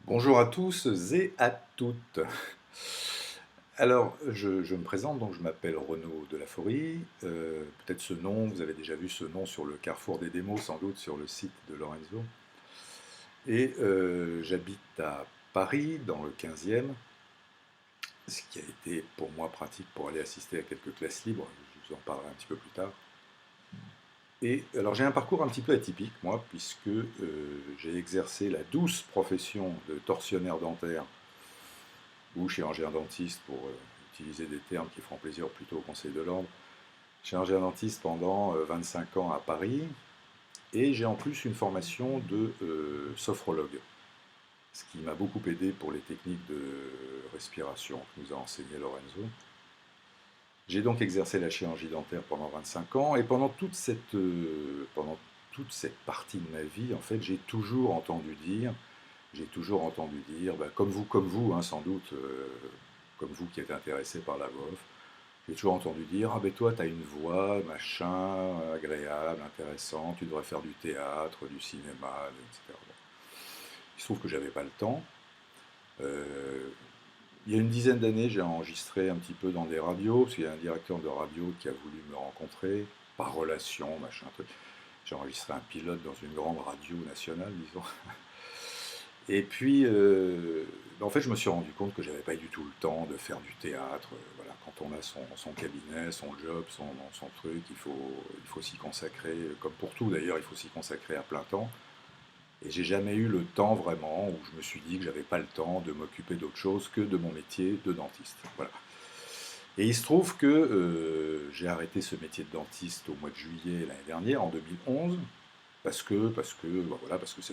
Bonjour à tous et à toutes. Alors, je me présente, donc je m'appelle Renaud Delaforie. Peut-être ce nom, vous avez déjà vu ce nom sur le carrefour des démos, sans doute sur le site de Lorenzo. Et j'habite à Paris, dans le 15e, ce qui a été pour moi pratique pour aller assister à quelques classes libres. Je vous en parlerai un petit peu plus tard. Et alors j'ai un parcours un petit peu atypique, moi, puisque j'ai exercé la douce profession de tortionnaire dentaire ou chirurgien dentiste pour utiliser des termes qui feront plaisir plutôt au Conseil de l'Ordre. Chirurgien dentiste pendant 25 ans à Paris et j'ai en plus une formation de sophrologue, ce qui m'a beaucoup aidé pour les techniques de respiration que nous a enseigné Lorenzo. J'ai donc exercé la chirurgie dentaire pendant 25 ans et pendant toute cette partie de ma vie, en fait, j'ai toujours entendu dire, bah, comme vous hein, sans doute, comme vous qui êtes intéressé par la voix off, j'ai toujours entendu dire, ah ben toi, tu as une voix, machin, agréable, intéressante, tu devrais faire du théâtre, du cinéma, etc. Bon. Il se trouve que j'avais pas le temps. Euh, il y a une dizaine d'années, j'ai enregistré un petit peu dans des radios, parce qu'il y a un directeur de radio qui a voulu me rencontrer, par relation, machin, truc. J'ai enregistré un pilote dans une grande radio nationale, disons. Et puis, en fait, je me suis rendu compte que j'avais pas du tout le temps de faire du théâtre. Voilà, quand on a son cabinet, son job, son truc, il faut s'y consacrer, comme pour tout d'ailleurs, il faut s'y consacrer à plein temps. Et j'ai jamais eu le temps vraiment, où je me suis dit que j'avais pas le temps de m'occuper d'autre chose que de mon métier de dentiste. Voilà. Et il se trouve que j'ai arrêté ce métier de dentiste au mois de juillet l'année dernière, en 2011, parce que ça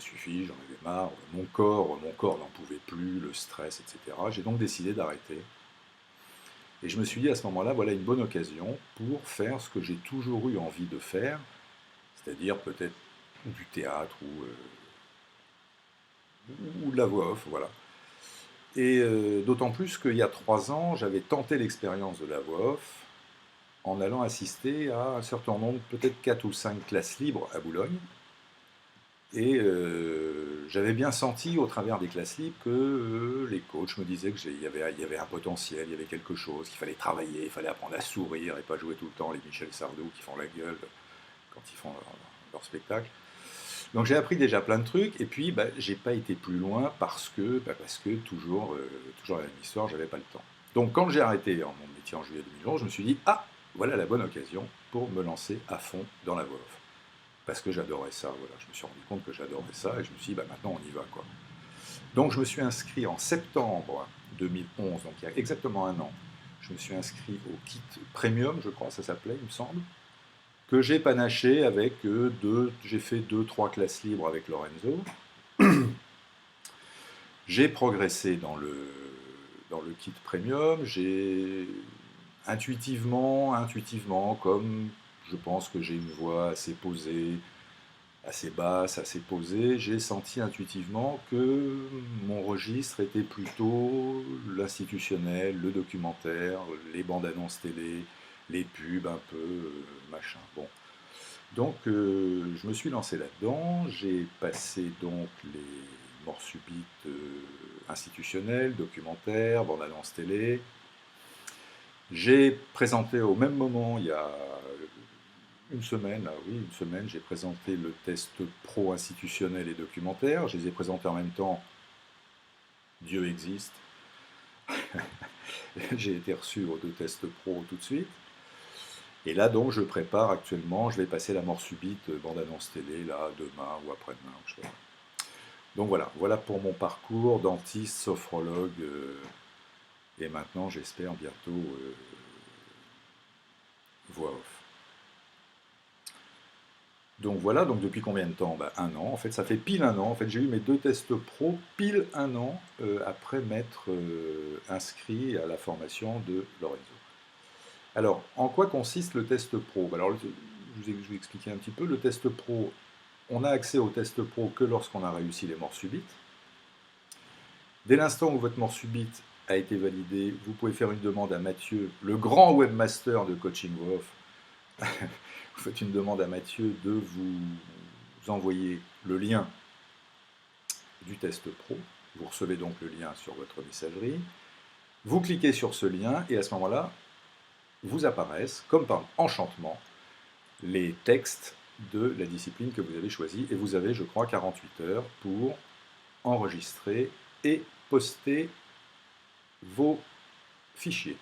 suffit, j'en avais marre, mon corps n'en pouvait plus, le stress, etc. J'ai donc décidé d'arrêter. Et je me suis dit à ce moment-là, voilà une bonne occasion pour faire ce que j'ai toujours eu envie de faire, c'est-à-dire peut-être du théâtre ou de la voix off, voilà. Et d'autant plus qu'il y a 3 ans, j'avais tenté l'expérience de la voix off en allant assister à un certain nombre, peut-être 4 ou 5 classes libres à Boulogne. Et j'avais bien senti au travers des classes libres que les coachs me disaient qu'il y avait un potentiel, il y avait quelque chose, qu'il fallait travailler, il fallait apprendre à sourire et pas jouer tout le temps les Michel Sardou qui font la gueule quand ils font leur spectacle. Donc j'ai appris déjà plein de trucs et puis bah, j'ai pas été plus loin parce que toujours la même histoire, j'avais pas le temps. Donc quand j'ai arrêté mon métier en juillet 2011, je me suis dit ah voilà la bonne occasion pour me lancer à fond dans la voix off parce que j'adorais ça. Voilà, je me suis rendu compte que j'adorais ça et je me suis dit bah maintenant on y va quoi. Donc je me suis inscrit en septembre 2011, donc il y a exactement un an. Je me suis inscrit au kit premium, je crois, ça s'appelait, il me semble, que j'ai panaché avec j'ai fait 2, 3 classes libres avec Lorenzo. J'ai progressé dans le kit premium. J'ai intuitivement, comme je pense que j'ai une voix assez posée, assez basse, assez posée, j'ai senti intuitivement que mon registre était plutôt l'institutionnel, le documentaire, les bandes annonces télé, les pubs un peu, machin. Bon. Donc je me suis lancé là-dedans, j'ai passé donc les morts subites institutionnelles, documentaires, bandes annonces télé. J'ai présenté au même moment, il y a une semaine, une semaine, j'ai présenté le test pro institutionnel et documentaire. Je les ai présentés en même temps. Dieu existe. J'ai été reçu aux 2 tests pro tout de suite. Et là donc je prépare actuellement, je vais passer la mort subite bande-annonce télé là demain ou après-demain. Je sais pas. Donc voilà pour mon parcours dentiste, sophrologue et maintenant j'espère bientôt voix off. Donc voilà, donc depuis combien de temps? Bah, un an, en fait ça fait pile un an, en fait j'ai eu mes 2 tests pro pile un an après m'être inscrit à la formation de Lorenzo. Alors, en quoi consiste le test pro? Alors, je vais expliquer un petit peu. Le test pro, on a accès au test pro que lorsqu'on a réussi les morts subites. Dès l'instant où votre mort subite a été validée, vous pouvez faire une demande à Mathieu, le grand webmaster de Coaching Off. Vous faites une demande à Mathieu de vous envoyer le lien du test pro. Vous recevez donc le lien sur votre messagerie. Vous cliquez sur ce lien et à ce moment-là, vous apparaissent, comme par enchantement, les textes de la discipline que vous avez choisie. Et vous avez, je crois, 48 heures pour enregistrer et poster vos fichiers.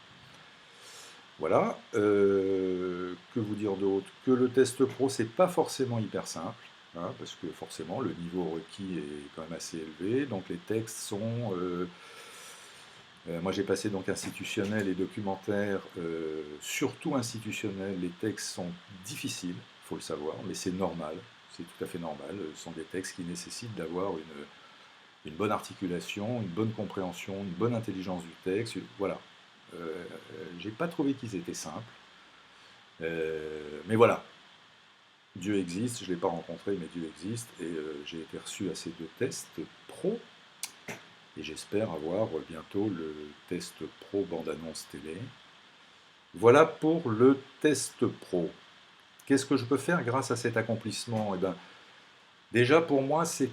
Voilà. Que vous dire d'autre? Que le test pro, c'est pas forcément hyper simple, hein, parce que forcément, le niveau requis est quand même assez élevé. Donc les textes sont... moi, j'ai passé donc institutionnel et documentaire, surtout institutionnel. Les textes sont difficiles, il faut le savoir, mais c'est normal, c'est tout à fait normal. Ce sont des textes qui nécessitent d'avoir une bonne articulation, une bonne compréhension, une bonne intelligence du texte. Voilà. J'ai pas trouvé qu'ils étaient simples, mais voilà. Dieu existe, je ne l'ai pas rencontré, mais Dieu existe, et j'ai été reçu à ces 2 tests pro. Et j'espère avoir bientôt le test pro bande-annonce télé. Voilà pour le test pro. Qu'est-ce que je peux faire grâce à cet accomplissement? Eh bien, déjà pour moi, c'est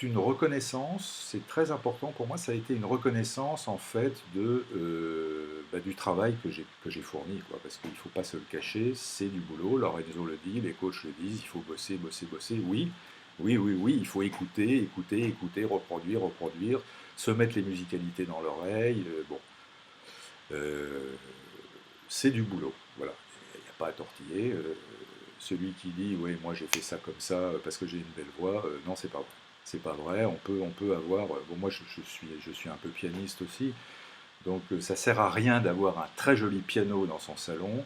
une reconnaissance, c'est très important pour moi, ça a été une reconnaissance en fait du travail que j'ai fourni, quoi, parce qu'il ne faut pas se le cacher, c'est du boulot, Lorenzo le dit, les coachs le disent, il faut bosser, bosser, bosser, oui, oui, oui, oui, il faut écouter, écouter, écouter, reproduire, reproduire, se mettre les musicalités dans l'oreille, bon, euh, c'est du boulot, voilà, il n'y a pas à tortiller, celui qui dit, oui, moi j'ai fait ça comme ça parce que j'ai une belle voix, non, c'est pas vrai. C'est pas vrai, on peut avoir. Bon, moi je suis un peu pianiste aussi, donc ça sert à rien d'avoir un très joli piano dans son salon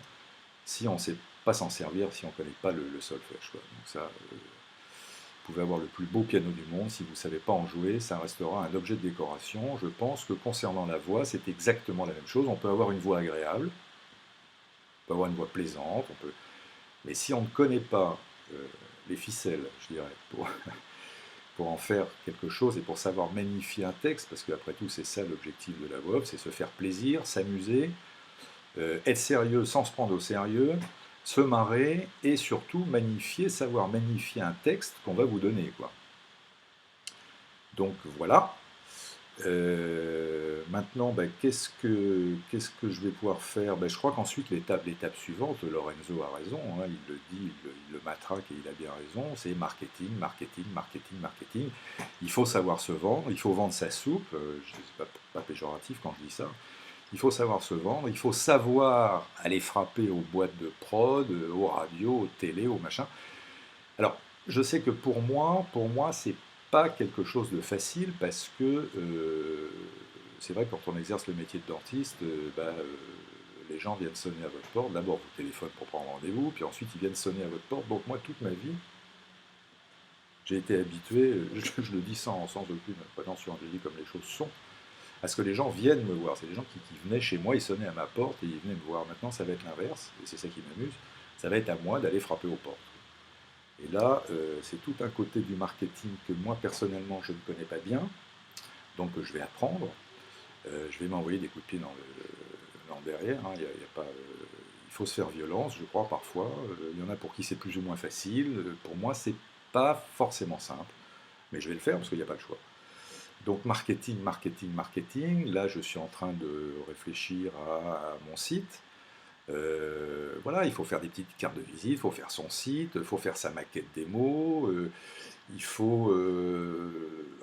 si on ne sait pas s'en servir, si on ne connaît pas le solfège, quoi. Donc ça, vous pouvez avoir le plus beau piano du monde, si vous ne savez pas en jouer, ça restera un objet de décoration. Je pense que concernant la voix, c'est exactement la même chose. On peut avoir une voix agréable, on peut avoir une voix plaisante, mais si on ne connaît pas les ficelles, je dirais, pour en faire quelque chose et pour savoir magnifier un texte, parce qu'après tout c'est ça l'objectif de la voix off, c'est se faire plaisir, s'amuser, être sérieux sans se prendre au sérieux, se marrer et surtout magnifier, savoir magnifier un texte qu'on va vous donner, quoi. Donc voilà. Maintenant, qu'est-ce que je vais pouvoir faire? Je crois qu'ensuite, l'étape suivante, Lorenzo a raison, hein, il le dit, il le matraque et il a bien raison, c'est marketing, marketing, marketing, marketing. Il faut savoir se vendre, il faut vendre sa soupe, je n'est pas péjoratif quand je dis ça, il faut savoir se vendre, il faut savoir aller frapper aux boîtes de prod, aux radios, aux télé, aux machins. Alors, je sais que pour moi, c'est pas quelque chose de facile parce que c'est vrai que quand on exerce le métier de dentiste, les gens viennent sonner à votre porte. D'abord, vous téléphonez pour prendre rendez-vous, puis ensuite ils viennent sonner à votre porte. Donc moi, toute ma vie, j'ai été habitué, je le dis sans aucune prétention, je dis comme les choses sont, à ce que les gens viennent me voir. C'est des gens qui venaient chez moi, ils sonnaient à ma porte et ils venaient me voir. Maintenant, ça va être l'inverse, et c'est ça qui m'amuse. Ça va être à moi d'aller frapper aux portes. Et là, c'est tout un côté du marketing que moi, personnellement, je ne connais pas bien. Donc, je vais apprendre. Je vais m'envoyer des coups de pied dans le derrière. Hein. Il faut se faire violence, je crois, parfois. Il y en a pour qui c'est plus ou moins facile. Pour moi, c'est pas forcément simple. Mais je vais le faire parce qu'il n'y a pas le choix. Donc, marketing, marketing, marketing. Là, je suis en train de réfléchir à mon site. Voilà, il faut faire des petites cartes de visite, il faut faire son site, il faut faire sa maquette démo, il faut...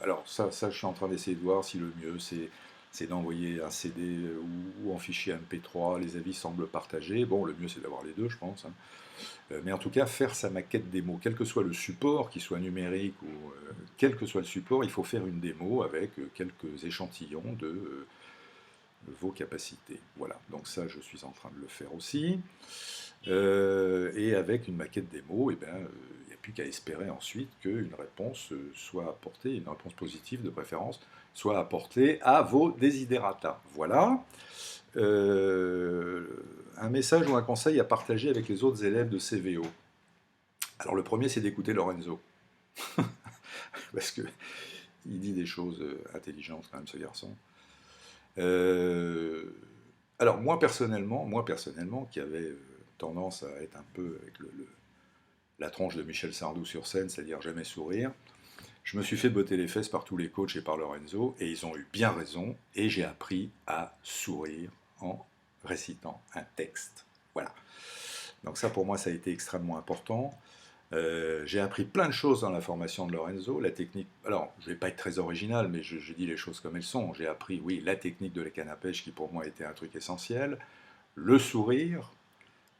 alors ça, je suis en train d'essayer de voir si le mieux c'est d'envoyer un CD ou en fichier MP3, les avis semblent partagés. Bon, le mieux c'est d'avoir les deux, je pense, hein. Mais en tout cas, faire sa maquette démo, quel que soit le support, qu'il soit numérique ou quel que soit le support, il faut faire une démo avec quelques échantillons de vos capacités. Voilà, donc ça, je suis en train de le faire aussi. Et avec une maquette démo, il n'y a plus qu'à espérer ensuite qu'une réponse soit apportée, une réponse positive de préférence, soit apportée à vos desiderata. Voilà. Un message ou un conseil à partager avec les autres élèves de CVO. Alors le premier, c'est d'écouter Lorenzo. Parce que il dit des choses intelligentes quand même, ce garçon. Alors moi personnellement, qui avait tendance à être un peu avec la tronche de Michel Sardou sur scène, c'est-à-dire jamais sourire, Je me suis fait botter les fesses par tous les coachs et par Lorenzo, et ils ont eu bien raison, et j'ai appris à sourire en récitant un texte. Voilà. Donc ça, pour moi, ça a été extrêmement important. J'ai appris plein de choses dans la formation de Lorenzo. La technique, alors je ne vais pas être très original, mais je dis les choses comme elles sont. J'ai appris, oui, la technique de la canne à pêche qui pour moi était un truc essentiel, le sourire,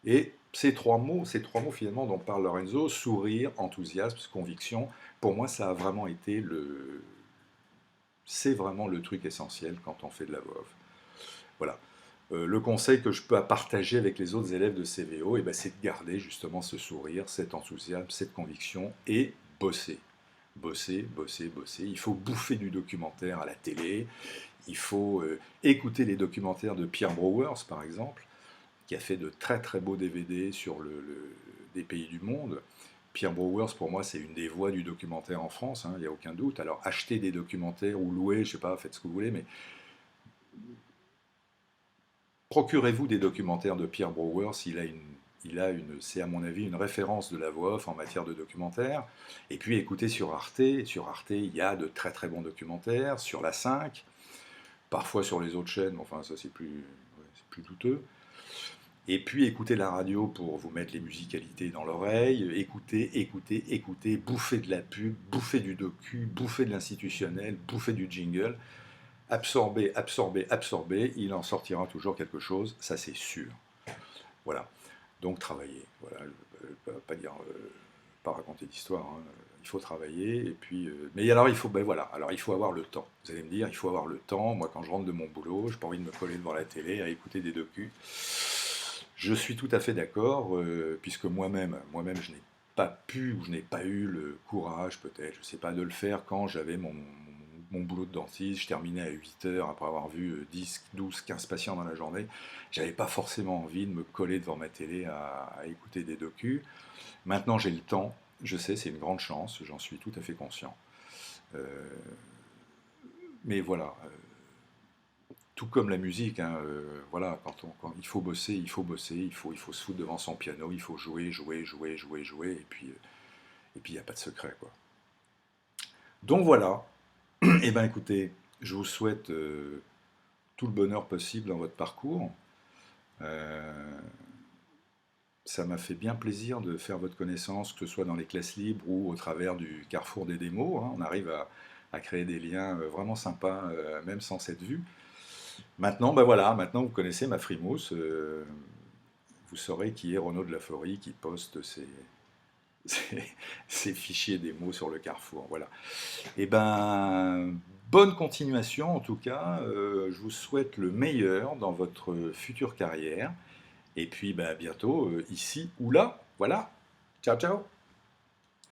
et ces trois mots finalement dont parle Lorenzo, sourire, enthousiasme, conviction, pour moi ça a vraiment été c'est vraiment le truc essentiel quand on fait de la voix off. Voilà. Le conseil que je peux partager avec les autres élèves de CVO, c'est de garder justement ce sourire, cet enthousiasme, cette conviction et bosser. Bosser, bosser, bosser. Il faut bouffer du documentaire à la télé, il faut écouter les documentaires de Pierre Browers par exemple, qui a fait de très très beaux DVD sur des pays du monde. Pierre Browers, pour moi, c'est une des voix du documentaire en France, hein, il n'y a aucun doute. Alors, achetez des documentaires ou louez, je sais pas, faites ce que vous voulez, mais procurez-vous des documentaires de Pierre Browers. C'est à mon avis une référence de la voix off en matière de documentaire. Et puis écoutez sur Arte. Sur Arte, il y a de très très bons documentaires. Sur la 5, parfois sur les autres chaînes, enfin ça c'est plus douteux. Et puis écoutez la radio pour vous mettre les musicalités dans l'oreille, écoutez, écoutez, écoutez, bouffez de la pub, bouffez du docu, bouffez de l'institutionnel, bouffez du jingle, absorbez, absorbez, absorbez, il en sortira toujours quelque chose, ça c'est sûr. Voilà, donc travaillez, voilà, je ne peux pas dire, pas raconter d'histoire, hein. Il faut travailler, et puis, mais alors il faut, voilà, alors il faut avoir le temps. Vous allez me dire, il faut avoir le temps. Moi, quand je rentre de mon boulot, je n'ai pas envie de me coller devant la télé à écouter des docus. Je suis tout à fait d'accord, puisque moi-même, je n'ai pas pu ou je n'ai pas eu le courage, peut-être, je ne sais pas, de le faire quand j'avais mon boulot de dentiste. Je terminais à 8 heures après avoir vu 10, 12, 15 patients dans la journée. J'avais pas forcément envie de me coller devant ma télé à écouter des docus. Maintenant, j'ai le temps. Je sais, c'est une grande chance, j'en suis tout à fait conscient. Euh, mais voilà, tout comme la musique, hein, voilà, quand il faut bosser, il faut se foutre devant son piano, il faut jouer, jouer, jouer, jouer, jouer, et puis il n'y a pas de secret, quoi. Donc voilà, et ben écoutez, je vous souhaite tout le bonheur possible dans votre parcours. Euh, Ça m'a fait bien plaisir de faire votre connaissance, que ce soit dans les classes libres ou au travers du carrefour des démos, hein. On arrive à créer des liens vraiment sympas, même sans cette vue. Maintenant, ben voilà, maintenant vous connaissez ma frimousse. Vous saurez qui est Renaud de la Forie qui poste ses fichiers démos sur le carrefour. Voilà. Et ben, bonne continuation en tout cas. Je vous souhaite le meilleur dans votre future carrière. Et puis, ben, à bientôt, ici ou là. Voilà. Ciao, ciao.